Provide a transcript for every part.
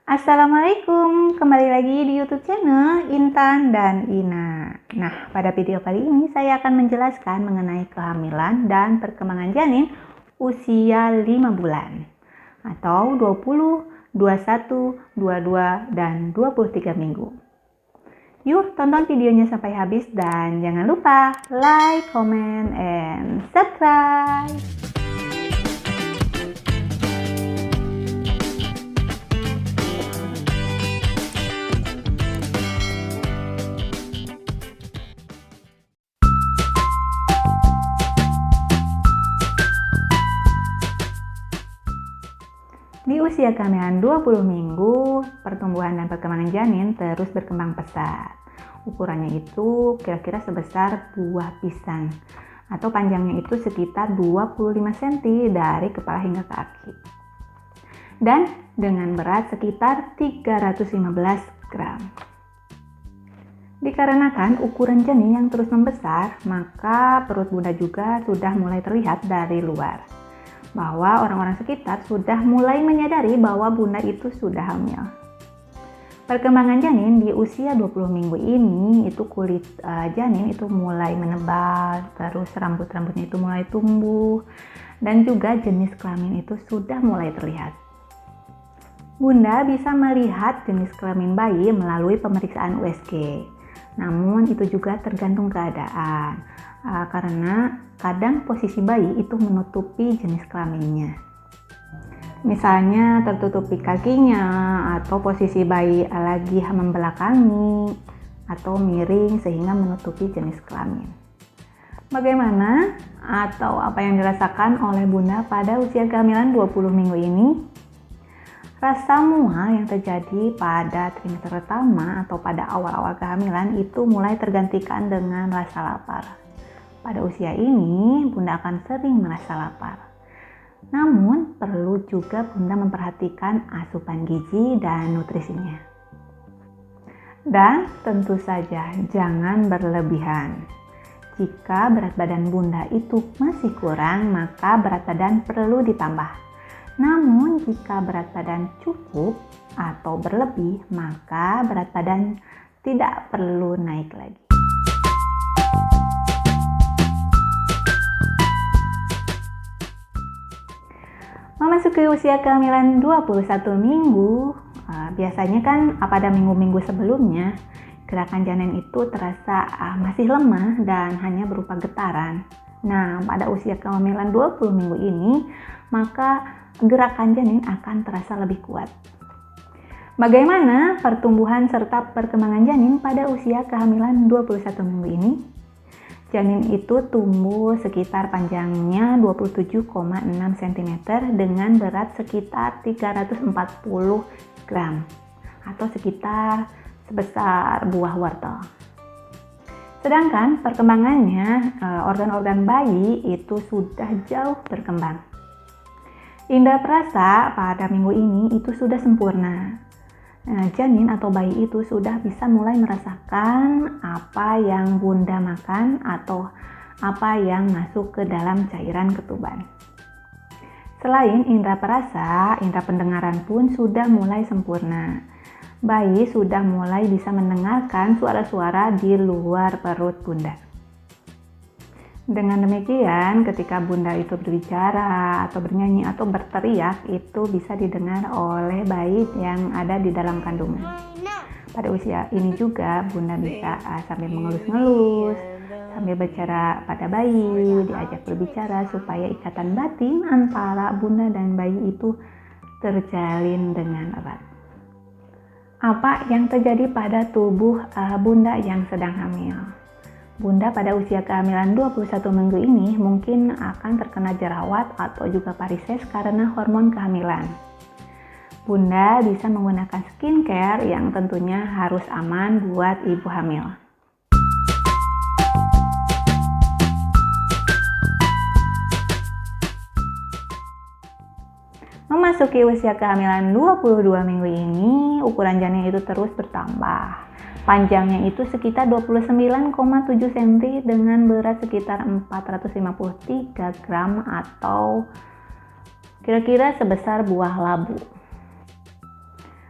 Assalamualaikum, kembali lagi di YouTube channel Intan dan Ina. Nah, pada video kali ini saya akan menjelaskan mengenai kehamilan dan perkembangan janin usia 5 bulan atau 20, 21, 22, dan 23 minggu. Yuk tonton videonya sampai habis dan jangan lupa like, comment, and subscribe. Di usia kehamilan 20 minggu, pertumbuhan dan perkembangan janin terus berkembang pesat. Ukurannya itu kira-kira sebesar buah pisang atau panjangnya itu sekitar 25 cm dari kepala hingga kaki. Dan dengan berat sekitar 315 gram. Dikarenakan ukuran janin yang terus membesar, maka perut bunda juga sudah mulai terlihat dari luar. Bahwa orang-orang sekitar sudah mulai menyadari bahwa bunda itu sudah hamil. Perkembangan janin di usia 20 minggu ini itu kulit janin itu mulai menebal, terus rambut-rambutnya itu mulai tumbuh, dan juga jenis kelamin itu sudah mulai terlihat. Bunda bisa melihat jenis kelamin bayi melalui pemeriksaan USG. Namun itu juga tergantung keadaan. Karena kadang posisi bayi itu menutupi jenis kelaminnya. Misalnya tertutupi kakinya, atau posisi bayi lagi membelakangi, atau miring sehingga menutupi jenis kelamin. Bagaimana atau apa yang dirasakan oleh bunda pada usia kehamilan 20 minggu ini? Rasa mual yang terjadi pada trimester pertama atau pada awal-awal kehamilan itu mulai tergantikan dengan rasa lapar. Pada usia ini, bunda akan sering merasa lapar. Namun, perlu juga bunda memperhatikan asupan gizi dan nutrisinya. Dan tentu saja jangan berlebihan. Jika berat badan bunda itu masih kurang, maka berat badan perlu ditambah. Namun, jika berat badan cukup atau berlebih, maka berat badan tidak perlu naik lagi. Memasuki usia kehamilan 21 minggu, biasanya kan pada minggu-minggu sebelumnya, gerakan janin itu terasa masih lemah dan hanya berupa getaran. Nah, pada usia kehamilan 20 minggu ini, maka gerakan janin akan terasa lebih kuat. Bagaimana pertumbuhan serta perkembangan janin pada usia kehamilan 21 minggu ini? Janin itu tumbuh sekitar panjangnya 27,6 cm dengan berat sekitar 340 gram atau sekitar sebesar buah wortel. Sedangkan perkembangannya, organ-organ bayi itu sudah jauh berkembang. Indera perasa pada minggu ini itu sudah sempurna. Janin atau bayi itu sudah bisa mulai merasakan apa yang bunda makan atau apa yang masuk ke dalam cairan ketuban. Selain indera perasa, indera pendengaran pun sudah mulai sempurna. Bayi sudah mulai bisa mendengarkan suara-suara di luar perut bunda. Dengan demikian, ketika bunda itu berbicara atau bernyanyi atau berteriak, itu bisa didengar oleh bayi yang ada di dalam kandungan. Pada usia ini juga, bunda bisa sambil mengelus-ngelus, sambil bicara pada bayi, diajak berbicara supaya ikatan batin antara bunda dan bayi itu terjalin dengan erat. Apa yang terjadi pada tubuh bunda yang sedang hamil? Bunda pada usia kehamilan 21 minggu ini mungkin akan terkena jerawat atau juga varises karena hormon kehamilan. Bunda bisa menggunakan skincare yang tentunya harus aman buat ibu hamil. Memasuki usia kehamilan 22 minggu ini, ukuran janin itu terus bertambah. Panjangnya itu sekitar 29,7 cm dengan berat sekitar 453 gram atau kira-kira sebesar buah labu.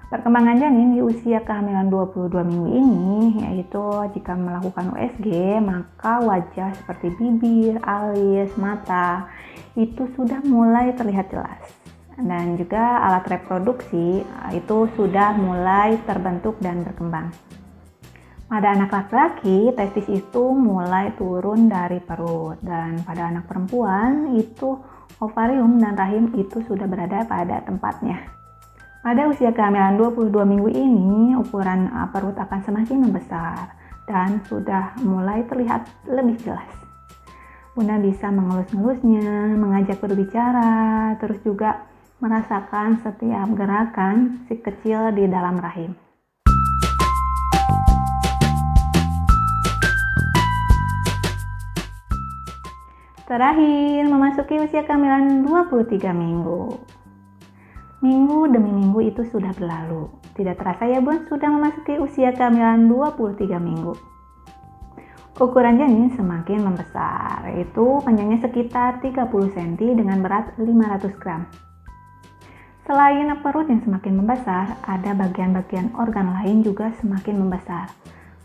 Perkembangan janin di usia kehamilan 22 minggu ini, yaitu jika melakukan USG, maka wajah seperti bibir, alis, mata, itu sudah mulai terlihat jelas. Dan juga alat reproduksi itu sudah mulai terbentuk dan berkembang. Pada anak laki-laki, testis itu mulai turun dari perut. Dan pada anak perempuan, itu ovarium dan rahim itu sudah berada pada tempatnya. Pada usia kehamilan 22 minggu ini, ukuran perut akan semakin membesar dan sudah mulai terlihat lebih jelas. Bunda bisa mengelus-ngelusnya, mengajak berbicara, terus juga merasakan setiap gerakan si kecil di dalam rahim. Terakhir, memasuki usia kehamilan 23 minggu. Minggu demi minggu itu sudah berlalu. Tidak terasa ya bun, sudah memasuki usia kehamilan 23 minggu. Ukuran janin semakin membesar, yaitu panjangnya sekitar 30 cm dengan berat 500 gram. Selain perut yang semakin membesar, ada bagian-bagian organ lain juga semakin membesar.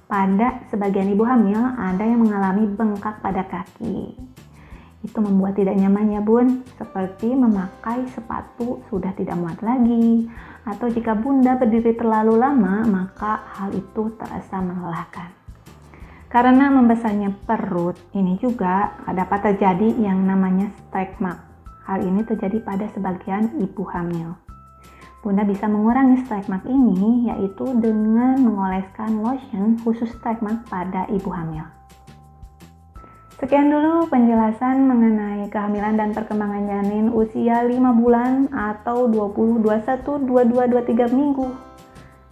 Pada sebagian ibu hamil, ada yang mengalami bengkak pada kaki. Itu membuat tidak nyaman ya bun, seperti memakai sepatu sudah tidak muat lagi, atau jika bunda berdiri terlalu lama, maka hal itu terasa melelahkan. Karena membesarnya perut, ini juga dapat terjadi yang namanya stretch mark. Hal ini terjadi pada sebagian ibu hamil. Bunda bisa mengurangi stretch mark ini, yaitu dengan mengoleskan lotion khusus stretch mark pada ibu hamil. Sekian dulu penjelasan mengenai kehamilan dan perkembangan janin usia 5 bulan atau 20, 21, 22, 23 minggu.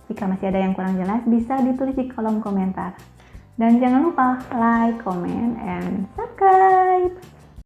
Jika masih ada yang kurang jelas, bisa ditulis di kolom komentar. Dan jangan lupa like, comment, and subscribe.